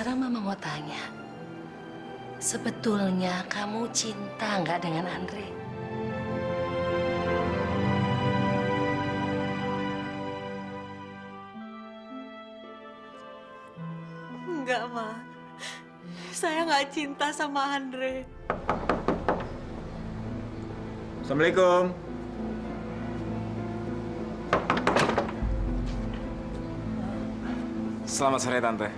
Sekarang Mama mau tanya, sebetulnya kamu cinta nggak dengan Andre? Enggak, Ma. Saya nggak cinta sama Andre. Assalamualaikum. Selamat sore, Tante.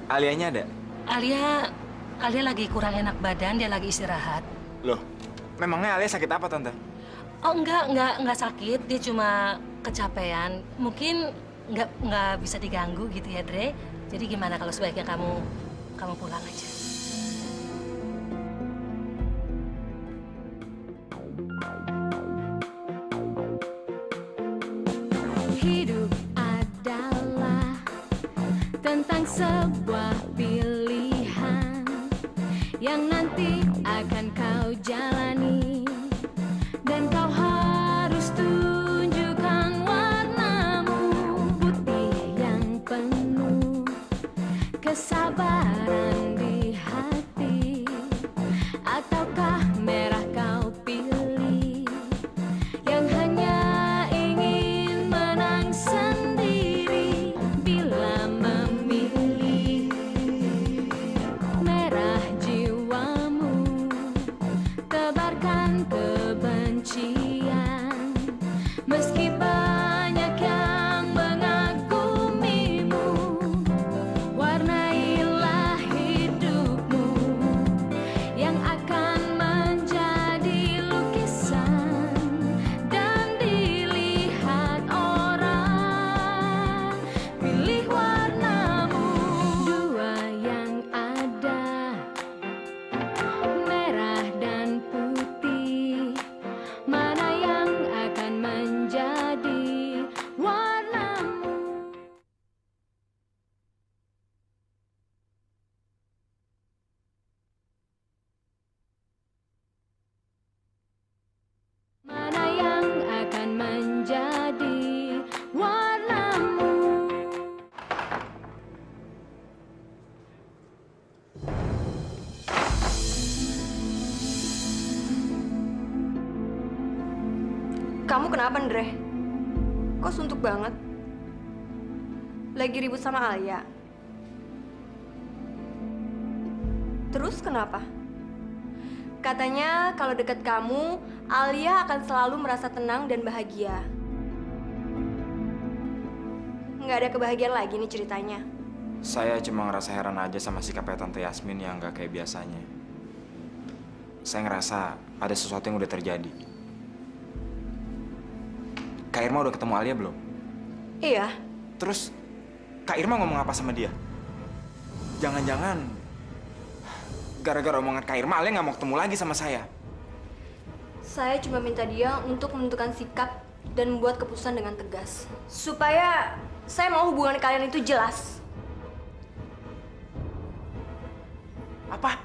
Alianya ada? Alia lagi kurang enak badan, dia lagi istirahat. Loh, memangnya Alia sakit apa, Tante? Oh enggak sakit, dia cuma kecapean. Mungkin nggak bisa diganggu gitu ya, Dre. Jadi gimana kalau sebaiknya kamu pulang aja. Hidup adalah tentang sebuah pilihan yang nanti akan kau jalani, dan kau harus tunjukkan warnamu, putih yang penuh kesabaran di hati, ataukah merah kau pilih yang hanya ingin menang sendiri. Bila memilih merah jiwamu, tebarkan kebencian, meski banyak yang mengagumimu. Warnailah hidupmu yang akan menjadi lukisan dan dilihat orang. Pilih warnamu, dua yang ada, merah dan putih. Mana yang akan menjadi warnamu? Mana yang akan menjadi warnamu? Kamu kenapa, Andre? Kok suntuk banget? Lagi ribut sama Alia? Terus kenapa? Katanya kalau dekat kamu, Alia akan selalu merasa tenang dan bahagia. Nggak ada kebahagiaan lagi nih ceritanya. Saya cuma ngerasa heran aja sama sikapnya Tante Yasmin yang nggak kayak biasanya. Saya ngerasa ada sesuatu yang udah terjadi. Kak Irma udah ketemu Alia belum? Iya, Terus, Kak Irma ngomong apa sama dia? Jangan-jangan gara-gara omongan Kak Irma, Alia nggak mau ketemu lagi sama saya. saya cuma minta dia untuk menentukan sikap dan membuat keputusan dengan tegas. Supaya saya mau hubungan kalian itu jelas. Apa?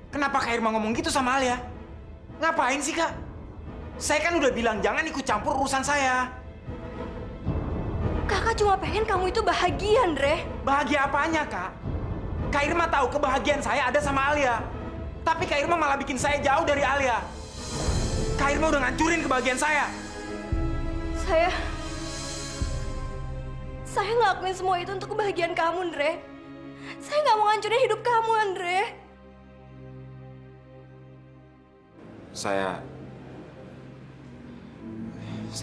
Kenapa Kak Irma ngomong gitu sama Alia? Ngapain sih, Kak? Saya kan udah bilang jangan ikut campur urusan saya. Kakak cuma pengen kamu itu bahagia, Andre. Bahagia apanya, Kak? Kak Irma tahu kebahagiaan saya ada sama Alia. Tapi Kak Irma malah bikin saya jauh dari Alia. Kak Irma udah ngancurin kebahagiaan saya. Saya ngelakuin semua itu untuk kebahagiaan kamu, Andre. Saya nggak mau ngancurin hidup kamu, Andre. Saya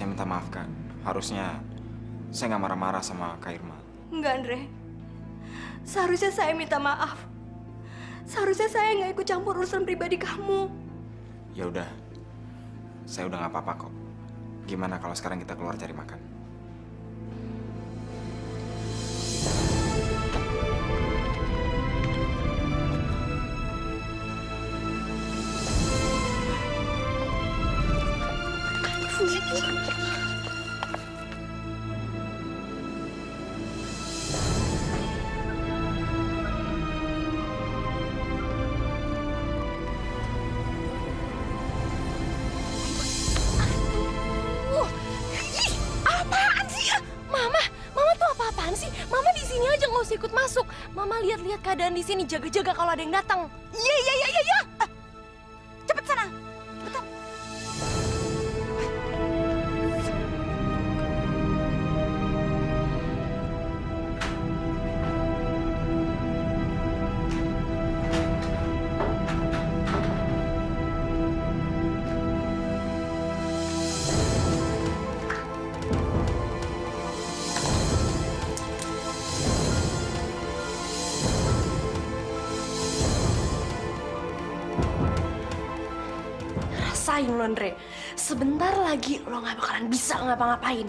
minta maaf, Kak. Harusnya saya nggak marah-marah sama Kak Irma. Enggak, Andre. Seharusnya saya minta maaf. Seharusnya saya nggak ikut campur urusan pribadi kamu. Ya udah, saya udah nggak apa-apa kok. Gimana kalau sekarang kita keluar cari makan? Apaan sih ya? Mama tuh apa-apaan sih? Mama di sini aja lihat keadaan di sini, jaga-jaga kalau ada yang datang. Iya. Cepet sana. Betul. Rasain lo, Andre. Sebentar lagi lo gak bakalan bisa ngapa-ngapain.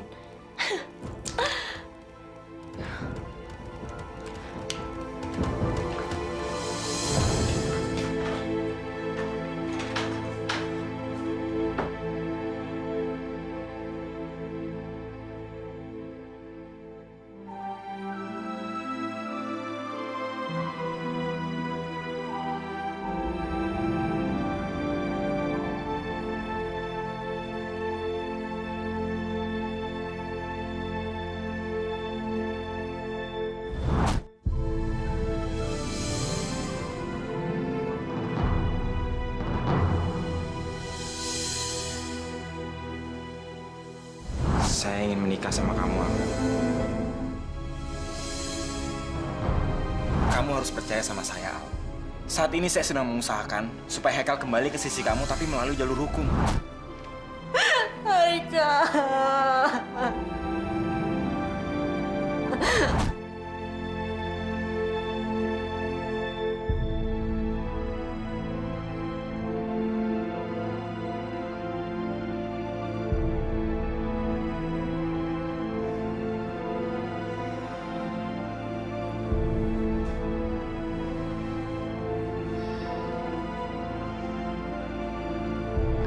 Saya ingin menikah sama kamu, Amel. Kamu harus percaya sama saya, Al. Saat ini saya sedang mengusahakan supaya Haikal kembali ke sisi kamu, tapi melalui jalur hukum. Haikal.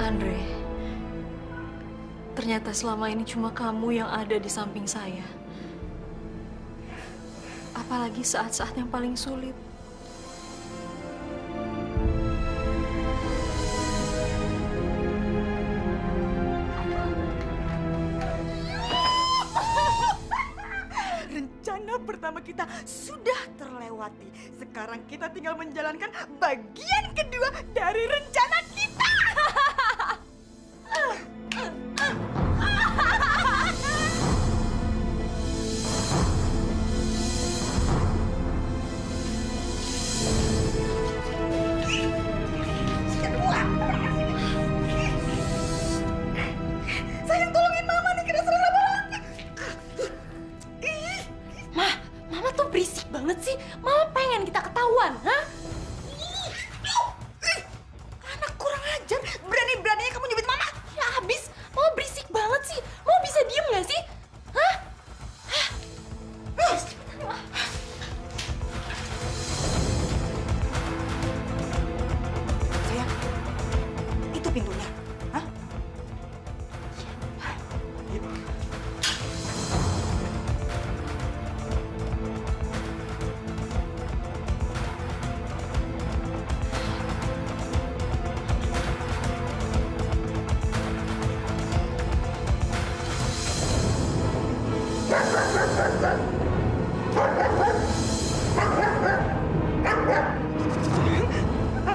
Andre, ternyata selama ini cuma kamu yang ada di samping saya. Apalagi saat-saat yang paling sulit. Rencana pertama kita sudah terlewati. Sekarang kita tinggal menjalankan bagian kedua dari rencana kita. Sayang, tolongin mama nih, kena serang laba-laba. Mama tuh berisik banget sih. Mama pengen kita ketahuan, hah? Anak kurang ajar, berani-beraninya kamu nyebut mama. Ya habis, Mama berisik banget sih. Mama bisa diem gak sih? Hah? Sayang, itu pintunya. Hah?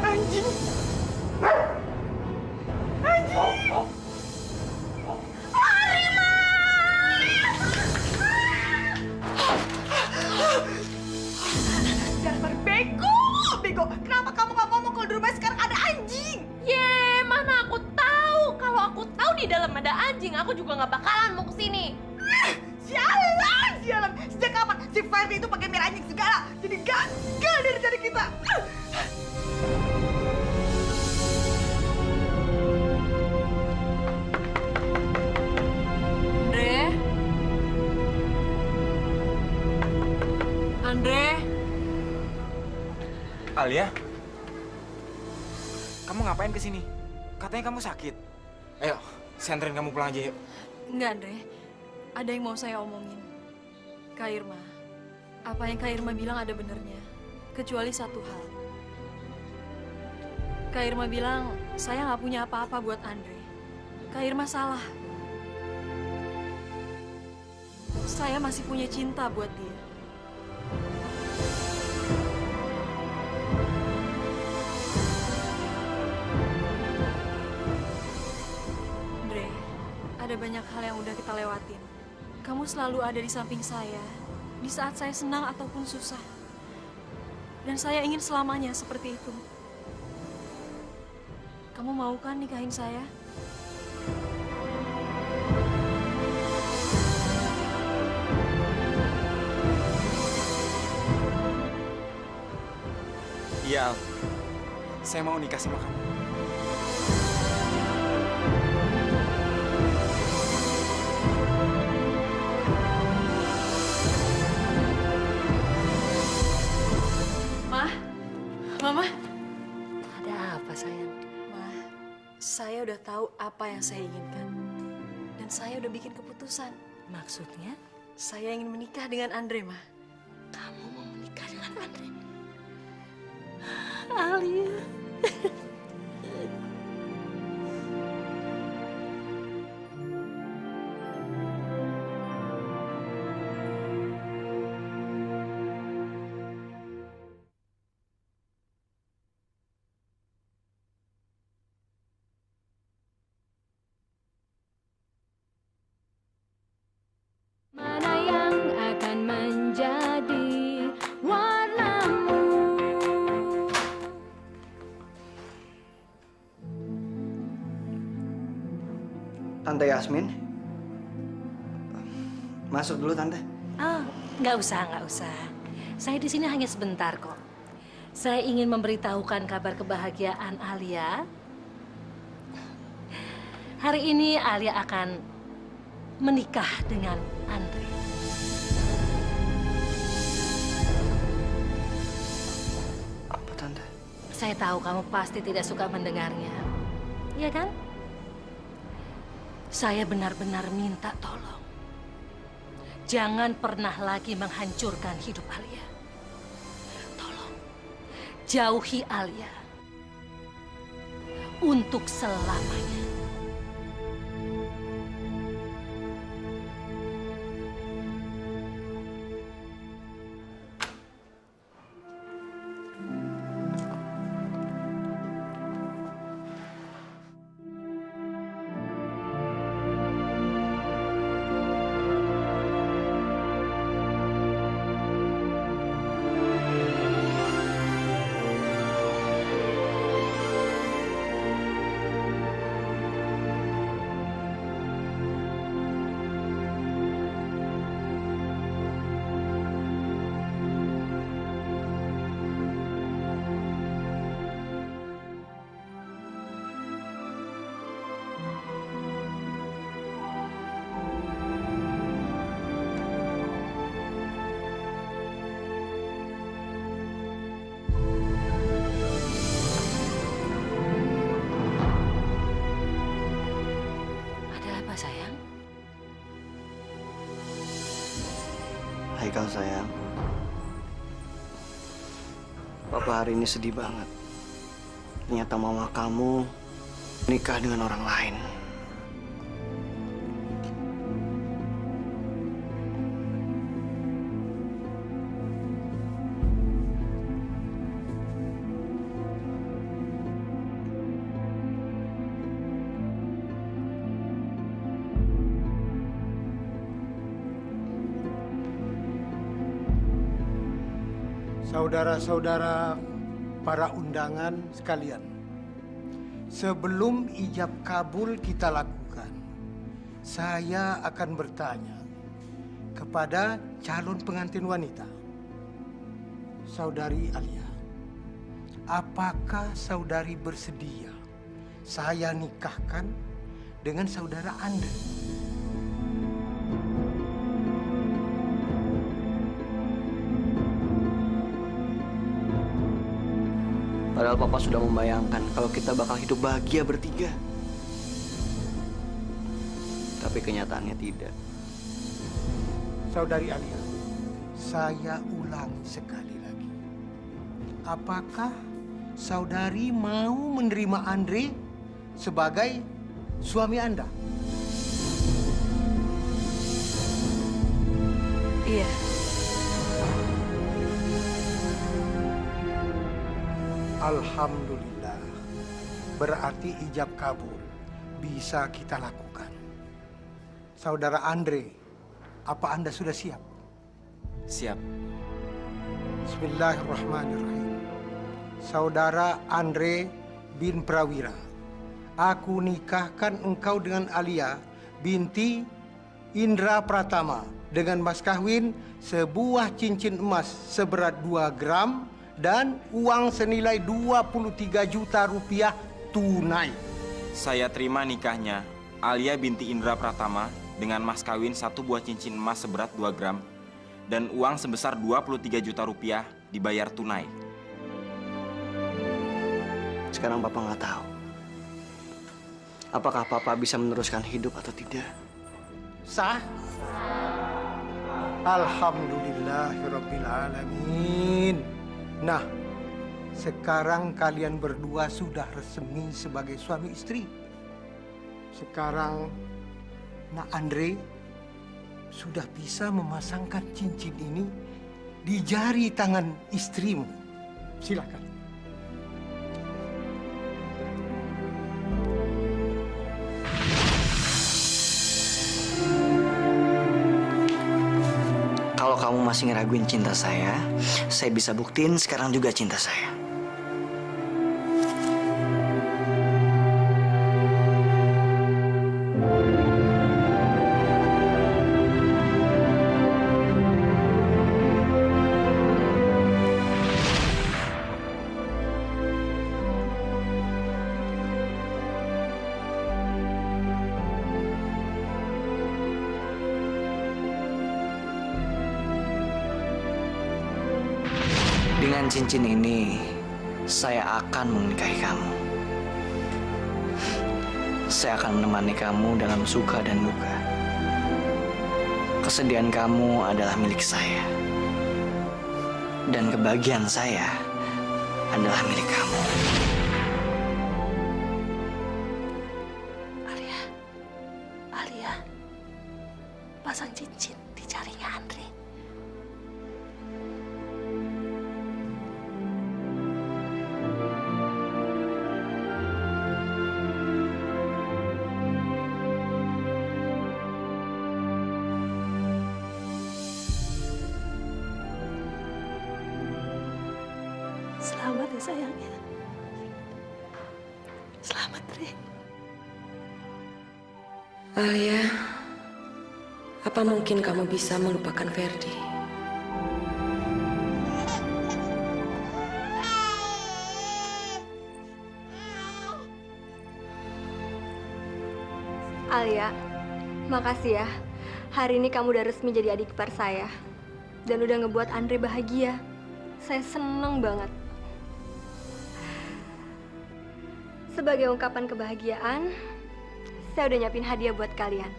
Anjing. Dasar bego, bego. Kenapa kamu gak ngomong kalau di rumah sekarang ada anjing? Ye, mana aku tahu. Kalau aku tahu di dalam ada anjing, aku juga nggak bakalan mau kesini. Sialan. Sejak kapan si Ferdi itu pakai merah anjing segala? Jadi gagal dari rencana kita. Andre, Alia, kamu ngapain kesini? Katanya kamu sakit. Ayo, saya anterin kamu pulang aja yuk. enggak Andre. Ada yang mau saya omongin. Kak Irma, apa yang Kak Irma bilang ada benernya. Kecuali satu hal. Kak Irma bilang saya nggak punya apa-apa buat Andre. Kak Irma salah. Saya masih punya cinta buat dia. banyak hal yang udah kita lewatin. Kamu selalu ada di samping saya, di saat saya senang ataupun susah. Dan saya ingin selamanya seperti itu. Kamu mau kan nikahin saya? Iya, Al. Saya mau nikah sama kamu. Mah, Mama. Ada apa sayang? Mah, saya udah tahu apa yang saya inginkan. Dan saya udah bikin keputusan. Maksudnya Saya ingin menikah dengan Andre, Mah. kamu mau menikah dengan Andre? Alia. Mana yang akan menjadi warnamu? Tante Yasmin, masuk dulu Tante. Ah, nggak usah, nggak usah. Saya di sini hanya sebentar kok. Saya ingin memberitahukan kabar kebahagiaan Alia. Hari ini Alia akan menikah dengan Andre. Apa Tante? Saya tahu kamu pasti tidak suka mendengarnya. Iya kan? Saya benar-benar minta tolong. Jangan pernah lagi menghancurkan hidup Alia. Tolong, jauhi Alia. Untuk selamanya. Ada apa sayang? Hai kau sayang. Papa hari ini sedih banget. Ternyata mama kamu nikah dengan orang lain. Saudara-saudara para undangan sekalian, sebelum ijab kabul kita lakukan, saya akan bertanya kepada calon pengantin wanita. Saudari Alia, apakah saudari bersedia saya nikahkan dengan saudara Andre? Padahal Papa sudah membayangkan kalau kita bakal hidup bahagia bertiga. Tapi kenyataannya tidak. Saudari Alia, saya ulangi sekali lagi. Apakah saudari mau menerima Andre sebagai suami Anda? Iya. Alhamdulillah. Berarti ijab kabul bisa kita lakukan. Saudara Andre, apa Anda sudah siap? Siap. Bismillahirrahmanirrahim. Saudara Andre bin Prawira, aku nikahkan engkau dengan Alia binti Indra Pratama dengan mas kawin sebuah cincin emas seberat 2 gram dan uang senilai 23 juta rupiah tunai. Saya terima nikahnya Alia binti Indra Pratama dengan mas kawin 1 buah cincin emas seberat 2 gram dan uang sebesar 23 juta rupiah dibayar tunai. Sekarang Papa nggak tahu apakah Papa bisa meneruskan hidup atau tidak. Sah? Alhamdulillahirrabbilalamin. Nah, sekarang kalian berdua sudah resmi sebagai suami istri. Sekarang Nak Andre sudah bisa memasangkan cincin ini di jari tangan istrimu. Silakan. Kalau kamu masih ngeraguin cinta saya bisa buktiin sekarang juga cinta saya. Dengan cincin ini, saya akan menikahi kamu. Saya akan menemani kamu dalam suka dan duka. Kesedihan kamu adalah milik saya. Dan kebahagiaan saya adalah milik kamu. Alia, pasang cincin di jarinya Andre. Selamat ya sayangnya. Selamat, Dre. Alia, apa mungkin kamu bisa melupakan Ferdi? Alia, makasih ya. Hari ini kamu udah resmi jadi adik ipar saya. Dan udah ngebuat Andre bahagia. Saya seneng banget. Sebagai ungkapan kebahagiaan, saya udah nyiapin hadiah buat kalian.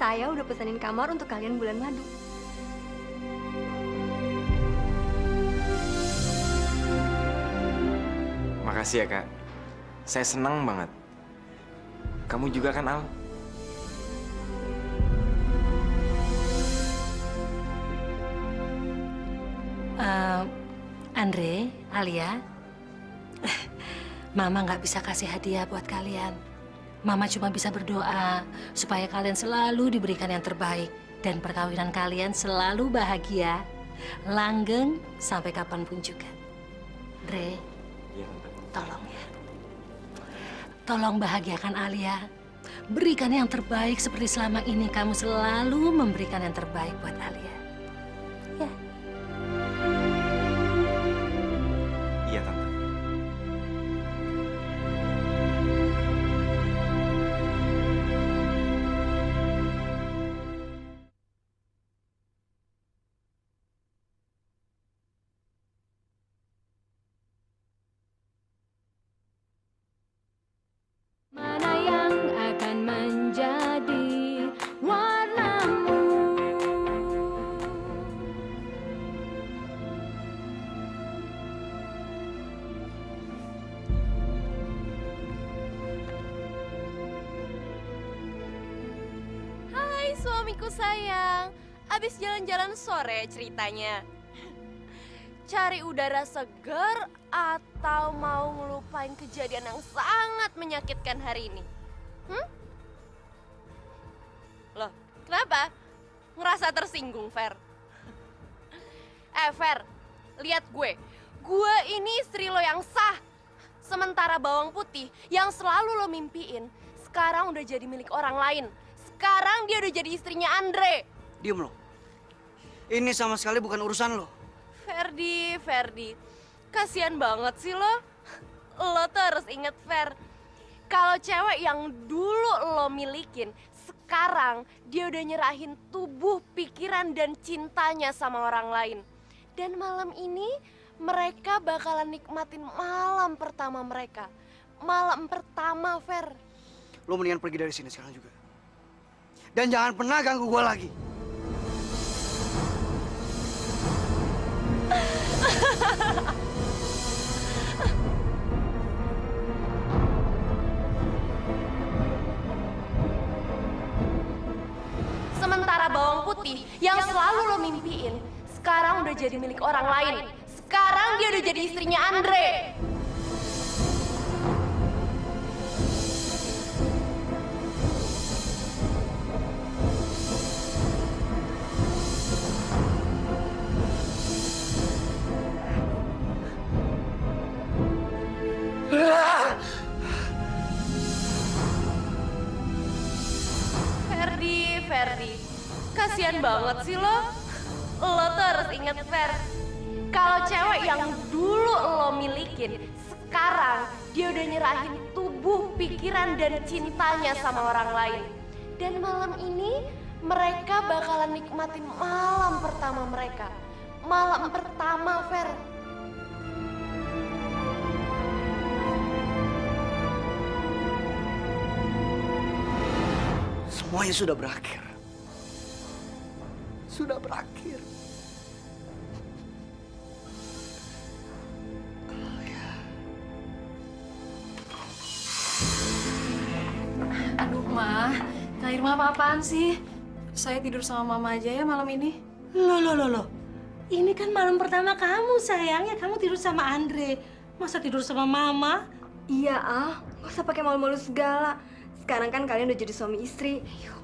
Saya udah pesenin kamar untuk kalian bulan madu. Makasih ya, Kak. Saya senang banget. Kamu juga kan, Al? Andre, Alia, Mama nggak bisa kasih hadiah buat kalian. Mama cuma bisa berdoa supaya kalian selalu diberikan yang terbaik dan perkawinan kalian selalu bahagia, langgeng sampai kapanpun juga. Dre, tolong ya. Tolong bahagiakan Alia. Berikan yang terbaik seperti selama ini kamu selalu memberikan yang terbaik buat Alia. Ya. Iya, Tante. Mana yang akan menjadi warnamu? Hai suamiku sayang, abis jalan-jalan sore ceritanya. Cari udara segar atau mau ngelupain kejadian yang sangat menyakitkan hari ini? Loh, kenapa? Ngerasa tersinggung, Fer? Fer, lihat gue. Gue ini istri lo yang sah. Sementara bawang putih yang selalu lo mimpiin, sekarang udah jadi milik orang lain. Sekarang dia udah jadi istrinya Andre. Diem lo. Ini sama sekali bukan urusan lo. Ferdi, kasihan banget sih lo. Lo tuh harus inget, Fer. Kalau cewek yang dulu lo milikin, sekarang dia udah nyerahin tubuh, pikiran, dan cintanya sama orang lain. Dan malam ini mereka bakalan nikmatin malam pertama mereka. Malam pertama, Fer. Lo mendingan pergi dari sini sekarang juga. Dan jangan pernah ganggu gue lagi. Sementara bawang putih yang selalu lo mimpiin, sekarang udah jadi milik orang lain. Sekarang dia udah jadi istrinya Andre. Ferdi, kasihan banget sih lo. Lo tuh harus inget, Fer. Kalau cewek yang dulu lo milikin, sekarang dia udah nyerahin tubuh, pikiran, dan cintanya sama orang lain. Dan malam ini mereka bakalan nikmatin malam pertama mereka. Malam pertama, Fer. Semuanya sudah berakhir. Sudah berakhir. Aduh, Ma. Kak Irma apa-apaan sih? Saya tidur sama Mama aja ya malam ini. Loh. Ini kan malam pertama kamu, sayang. Ya kamu tidur sama Andre. Masa tidur sama Mama? Iya, nggak usah pakai malu-malu segala. Sekarang kan kalian udah jadi suami istri. Ayo.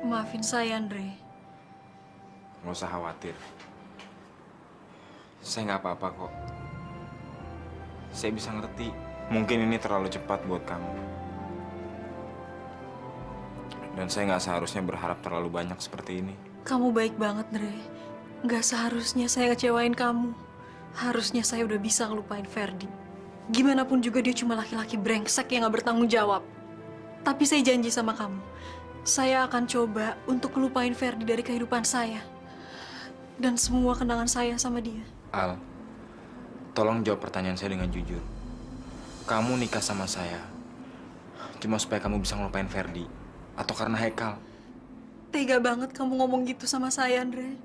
Maafin saya, Andre. Nggak usah khawatir. Saya nggak apa-apa kok. Saya bisa ngerti. Mungkin ini terlalu cepat buat kamu. Dan saya nggak seharusnya berharap terlalu banyak seperti ini. Kamu baik banget, Andre. Nggak seharusnya saya kecewain kamu. Harusnya saya udah bisa ngelupain Ferdi. Gimana pun juga dia cuma laki-laki brengsek yang gak bertanggung jawab. Tapi saya janji sama kamu, saya akan coba untuk ngelupain Ferdi dari kehidupan saya. Dan semua kenangan saya sama dia. Al, tolong jawab pertanyaan saya dengan jujur. Kamu nikah sama saya cuma supaya kamu bisa ngelupain Ferdi atau karena Haikal? Tega banget kamu ngomong gitu sama saya, Andre.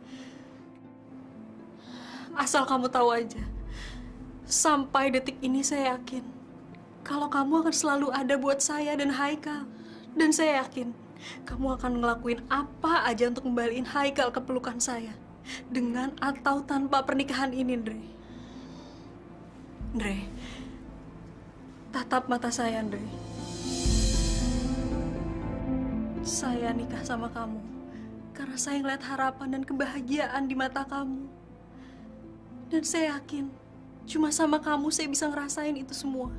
Asal kamu tahu aja, sampai detik ini saya yakin kalau kamu akan selalu ada buat saya dan Haikal. Dan saya yakin kamu akan ngelakuin apa aja untuk ngembaliin Haikal ke pelukan saya. Dengan atau tanpa pernikahan ini, Andre. Andre, tatap mata saya, Andre. Saya nikah sama kamu karena saya ngeliat harapan dan kebahagiaan di mata kamu. Dan saya yakin cuma sama kamu saya bisa ngerasain itu semua.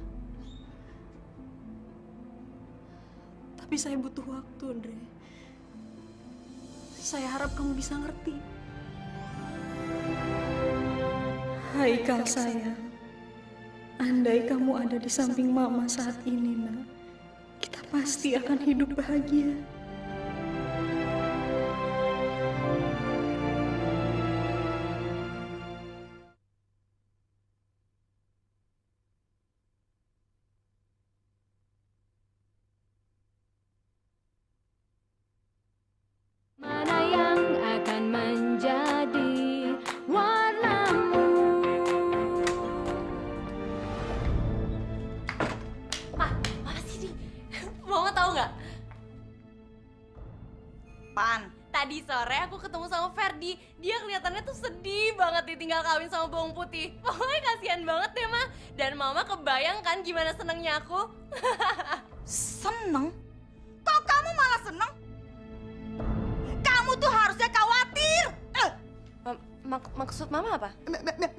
Tapi saya butuh waktu, Andre. Saya harap kamu bisa ngerti. Haikal sayang, andai kamu ada di samping Mama saat ini, nak, kita pasti akan hidup bahagia. Mana yang akan menjadi warnamu? Apa sih di? Mama tahu nggak? Pan. Tadi sore aku ketemu sama Ferdi. Dia kelihatannya tuh sedih banget ditinggal kawin sama bawang putih. Pokoknya kasihan banget deh, Ma. Dan Mama kebayang kan gimana senengnya aku? Seneng? Kok kamu malah seneng? Kamu tuh harusnya khawatir. Maksud Mama apa?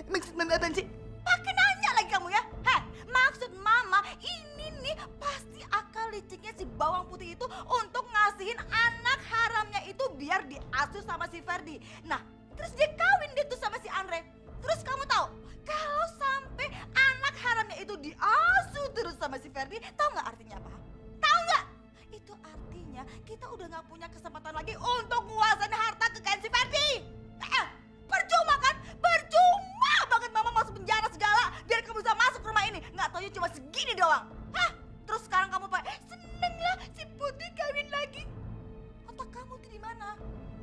Maksud Mama apa sih? Pakai nanya lagi kamu ya? Heh, maksud Mama ini nih pasti akal liciknya si bawang putih itu untuk ngasihin anak haramnya itu biar diasuh sama si Ferdi. Nah, terus dia kawin deh tuh sama si Andre. Terus kamu tahu, kalau sampai anak haramnya itu diasuh terus sama si Ferdi, tahu nggak artinya apa? Tahu nggak? Itu artinya kita udah nggak punya kesempatan lagi untuk nguasain harta kekayaan si Ferdi. Percuma kan? Percuma banget Mama masuk penjara segala biar kamu bisa masuk rumah ini. Nggak taunya cuma segini doang. Hah? Terus sekarang kamu seneng lah si Putih kawin lagi. Otak kamu tuh di mana?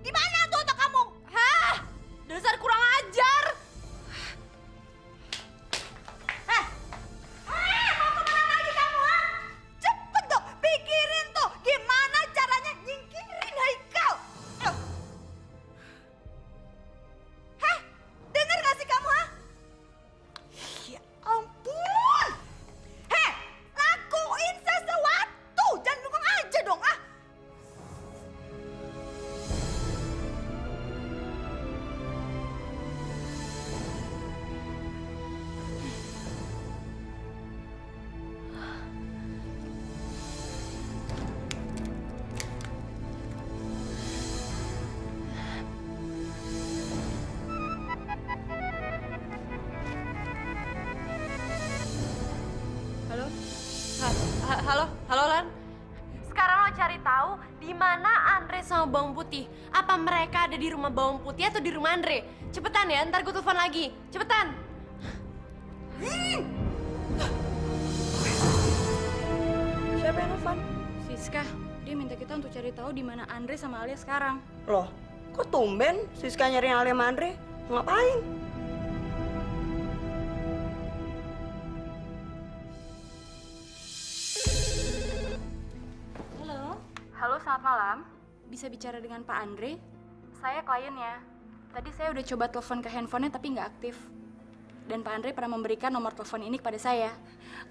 Di mana tuh otak kamu? Hah? Dasar kurang ajar! Mau kemana lagi kamu, ha? Cepet dong, pikirin tuh gimana caranya nyingkirin Haikal. Dengar gak sih kamu, ha? Ya ampun. Lakuin sesuatu. Jangan bengong aja dong, ah. Halo Lan. Sekarang lo cari tahu di mana Andre sama Bawang Putih. Apa mereka ada di rumah Bawang Putih atau di rumah Andre? Cepetan ya, ntar gue telepon lagi. Cepetan. Siapa yang nelfon? Siska, dia minta kita untuk cari tahu di mana Andre sama Alia sekarang. Loh, kok tumben Siska nyariin Alia sama Andre? Ngapain? Halo, selamat malam. Bisa bicara dengan Pak Andre? Saya kliennya. Tadi saya udah coba telepon ke handphonenya tapi nggak aktif. Dan Pak Andre pernah memberikan nomor telepon ini kepada saya.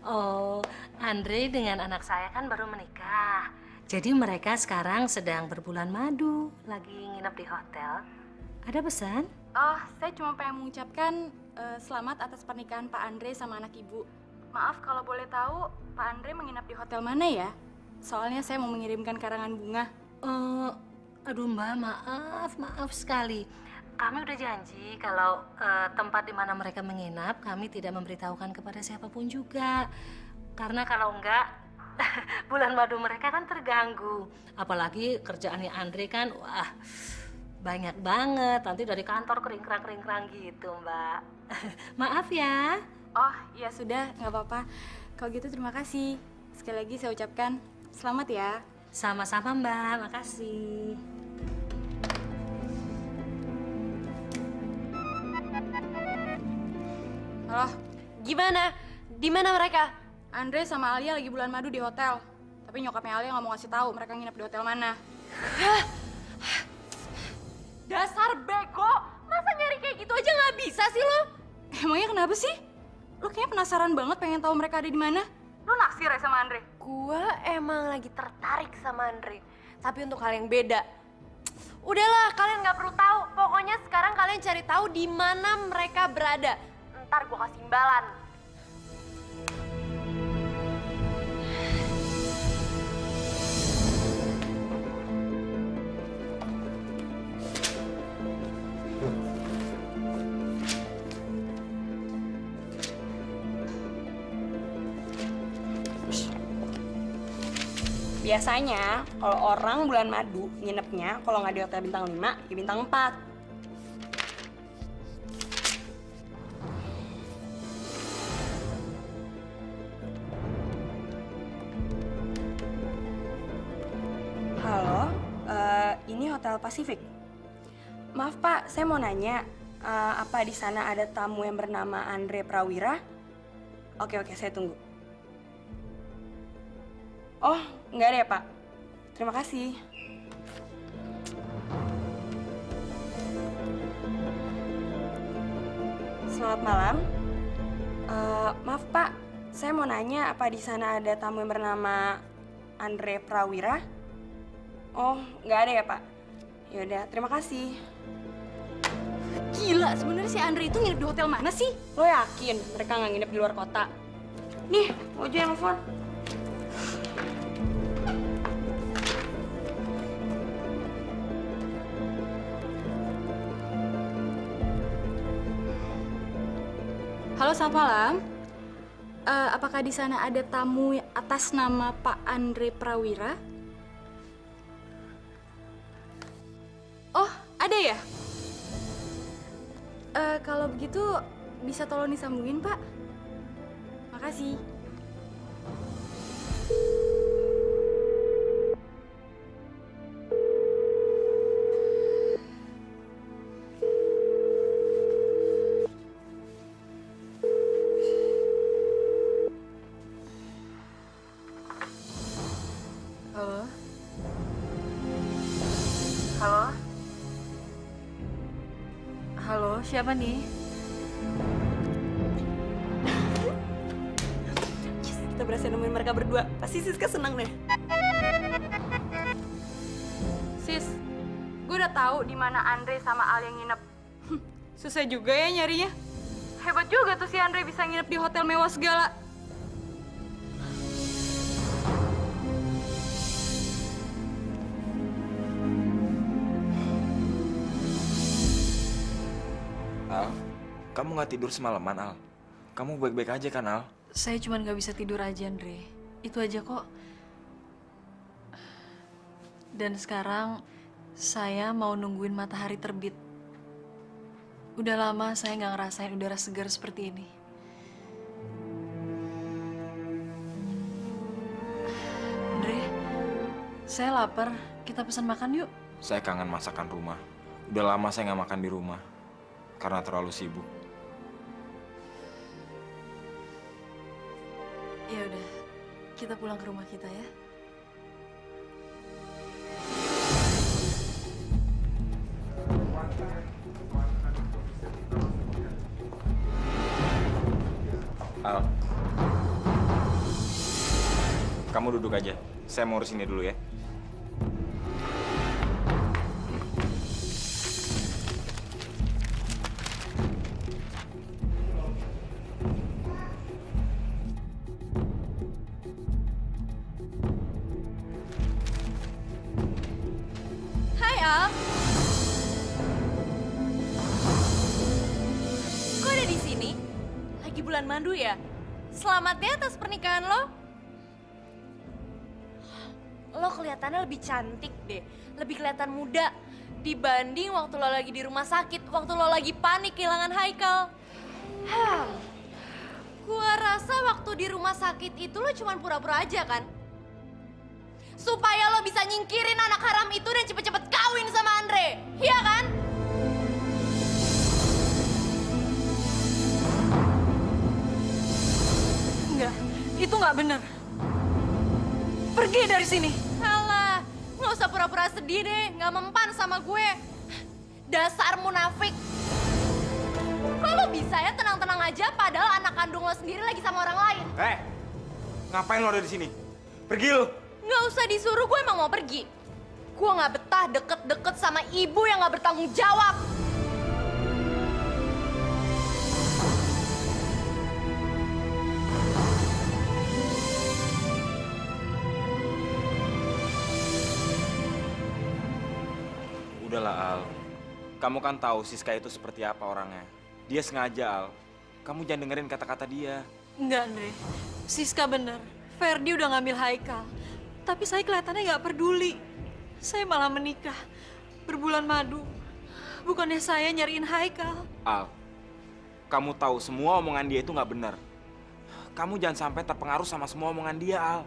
Oh, Andre dengan anak saya kan baru menikah. Jadi mereka sekarang sedang berbulan madu, lagi nginep di hotel. Ada pesan? Oh, saya cuma pengen mengucapkan selamat atas pernikahan Pak Andre sama anak ibu. Maaf kalau boleh tahu, Pak Andre menginap di hotel mana ya? Soalnya saya mau mengirimkan karangan bunga. Aduh Mbak, maaf sekali. kami udah janji kalau tempat di mana mereka menginap kami tidak memberitahukan kepada siapapun juga. Karena kalau enggak, bulan madu mereka kan terganggu. Apalagi kerjaannya Andre kan, wah banyak banget. Nanti dari kantor kering-kerang gitu, Mbak. Maaf ya. Oh, ya sudah, nggak apa-apa. Kalau gitu terima kasih. Sekali lagi saya ucapkan selamat ya. Sama-sama, Mbak. Makasih. Halo, Gimana? Di mana mereka? Andre sama Alia lagi bulan madu di hotel. Tapi nyokapnya Alia nggak mau ngasih tahu mereka nginep di hotel mana. Dasar bego! Masa nyari kayak gitu aja nggak bisa sih lo? Emangnya kenapa sih? Lo kayaknya penasaran banget pengen tahu mereka ada di mana. Lo naksir ya sama Andre? Gua emang lagi tertarik sama Andre. Tapi untuk hal yang beda. Udahlah, kalian nggak perlu tahu. Pokoknya sekarang kalian cari tahu di mana mereka berada. Ntar gua kasih imbalan. Biasanya kalau orang bulan madu nginepnya kalau nggak di hotel bintang 5, di bintang 4. Halo, ini Hotel Pasifik. Maaf Pak, saya mau nanya, apa di sana ada tamu yang bernama Andre Prawira? Oke, saya tunggu. Oh, nggak ada ya, Pak? Terima kasih. Selamat malam. Maaf, Pak. Saya mau nanya apa di sana ada tamu yang bernama Andre Prawira? Oh, nggak ada ya, Pak? Yaudah, terima kasih. Gila, sebenarnya si Andre itu nginep di hotel mana sih? Lo yakin mereka nggak nginep di luar kota? Nih, Ojo yang nelfon. Halo, selamat malam. Apakah di sana ada tamu atas nama Pak Andre Prawira? Oh, ada ya? Kalau begitu bisa tolong disambungin, Pak? Makasih. Halo? Halo? Halo, siapa nih? Yes, kita berhasil nemuin mereka berdua. Pasti Siska senang deh. Sis, gue udah tahu di mana Andre sama Al yang nginep. Susah juga ya nyarinya. Hebat juga tuh si Andre bisa nginep di hotel mewah segala. Al, kamu nggak tidur semalaman, Al? Kamu baik-baik aja kan, Al? Saya cuma nggak bisa tidur aja, Andre. Itu aja kok. Dan sekarang saya mau nungguin matahari terbit. Udah lama saya nggak ngerasain udara segar seperti ini. Andre, saya lapar. Kita pesan makan yuk. Saya kangen masakan rumah. Udah lama saya nggak makan di rumah karena terlalu sibuk. Ya udah, kita pulang ke rumah kita ya. Al, kamu duduk aja. Saya mau urus ini dulu ya. Hai Al. berbulan madu ya? Selamat ya atas pernikahan lo. Lo kelihatannya lebih cantik deh, lebih kelihatan muda dibanding waktu lo lagi di rumah sakit, waktu lo lagi panik kehilangan Haikal. Gua rasa waktu di rumah sakit itu lo cuma pura-pura aja kan? Supaya lo bisa nyingkirin anak haram itu dan cepet-cepet kawin sama Andre, iya kan? Enggak, itu nggak benar. Pergi dari sini. Alah, nggak usah pura-pura sedih deh, nggak mempan sama gue. Dasar munafik. Kalau bisa ya tenang-tenang aja, padahal anak kandung lo sendiri lagi sama orang lain. Ngapain lo ada di sini? Pergi lo. Nggak usah disuruh, gue emang mau pergi. Gue nggak betah deket-deket sama ibu yang nggak bertanggung jawab. Udahlah Al, kamu kan tahu Siska itu seperti apa orangnya. Dia sengaja Al, kamu jangan dengerin kata-kata dia. Enggak, Andre. Siska benar. Ferdi udah ngambil Haikal. Tapi saya kelihatannya nggak peduli. Saya malah menikah. Berbulan madu. Bukannya saya nyariin Haikal. Al, kamu tahu semua omongan dia itu nggak benar. Kamu jangan sampai terpengaruh sama semua omongan dia Al.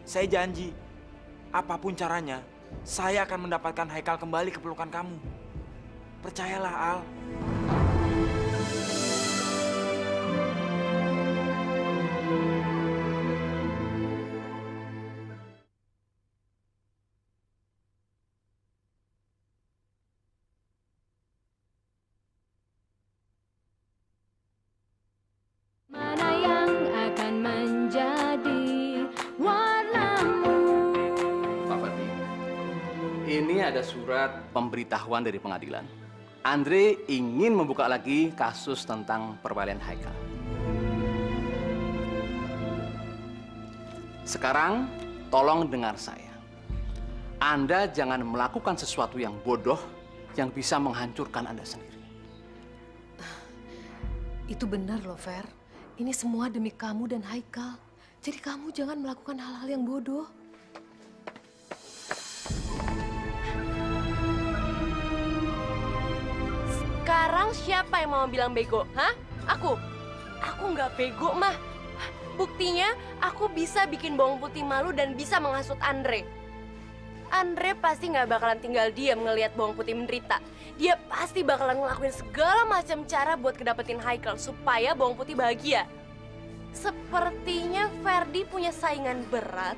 Saya janji, apapun caranya, saya akan mendapatkan Haikal kembali ke pelukan kamu. Percayalah Al. Mana yang akan menjadi warnamu? Pak Ferdi, ini ada surat pemberitahuan dari pengadilan. Andre ingin membuka lagi kasus tentang perwalian Haikal. Sekarang, tolong dengar saya. Anda jangan melakukan sesuatu yang bodoh yang bisa menghancurkan Anda sendiri. Itu benar loh, Fer. Ini semua demi kamu dan Haikal. Jadi kamu jangan melakukan hal-hal yang bodoh. Sekarang siapa yang mau bilang bego? Hah? Aku? Aku nggak bego, mah. Buktinya, aku bisa bikin bawang putih malu dan bisa menghasut Andre. Andre pasti nggak bakalan tinggal diam ngelihat bawang putih menderita. Dia pasti bakalan ngelakuin segala macam cara buat kedapetin Haikal supaya bawang putih bahagia. Sepertinya Ferdi punya saingan berat.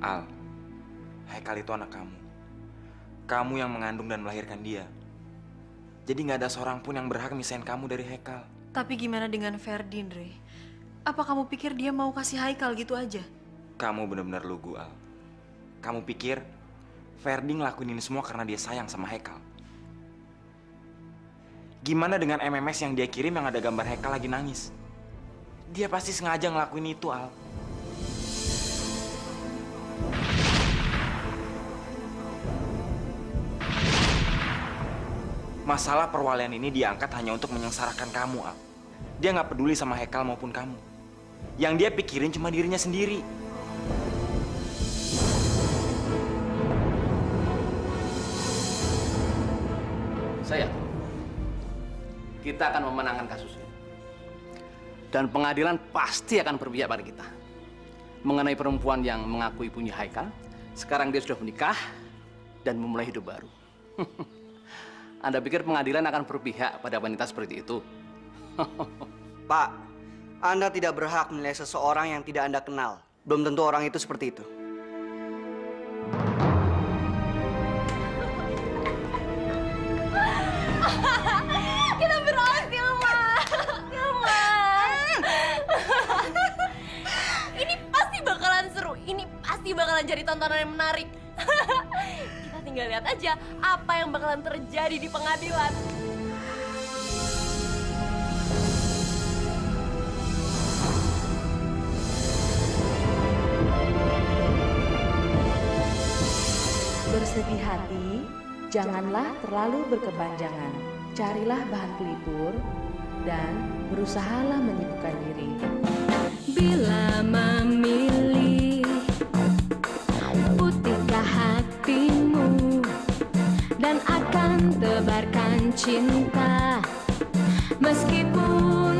Al, Haikal itu anak kamu. Kamu yang mengandung dan melahirkan dia. Jadi nggak ada seorang pun yang berhak misahin kamu dari Haikal. Tapi gimana dengan Ferdi, Andre? Apa kamu pikir dia mau kasih Haikal gitu aja? Kamu benar-benar lugu, Al. Kamu pikir Ferdi ngelakuin ini semua karena dia sayang sama Haikal? Gimana dengan MMS yang dia kirim yang ada gambar Haikal lagi nangis? Dia pasti sengaja ngelakuin itu, Al. Masalah perwalian ini diangkat hanya untuk menyengsarakan kamu, Al. Dia nggak peduli sama Haikal maupun kamu. Yang dia pikirin cuma dirinya sendiri. Saya yakin kita akan memenangkan kasus ini. Dan pengadilan pasti akan berpihak pada kita. Mengenai perempuan yang mengakui punya Haikal, sekarang dia sudah menikah dan memulai hidup baru. Anda pikir pengadilan akan berpihak pada wanita seperti itu? Pak, Anda tidak berhak menilai seseorang yang tidak Anda kenal. Belum tentu orang itu seperti itu. Kita berhasil, Ma. Ini pasti bakalan seru. Ini pasti bakalan jadi tontonan yang menarik. Kita tinggal lihat aja apa yang bakalan terjadi di pengadilan. bersedih hati, janganlah terlalu berkepanjangan. Carilah bahan pelipur dan berusahalah menyibukkan diri. Bila memilih, putihkah hatimu dan akan tebarkan cinta meskipun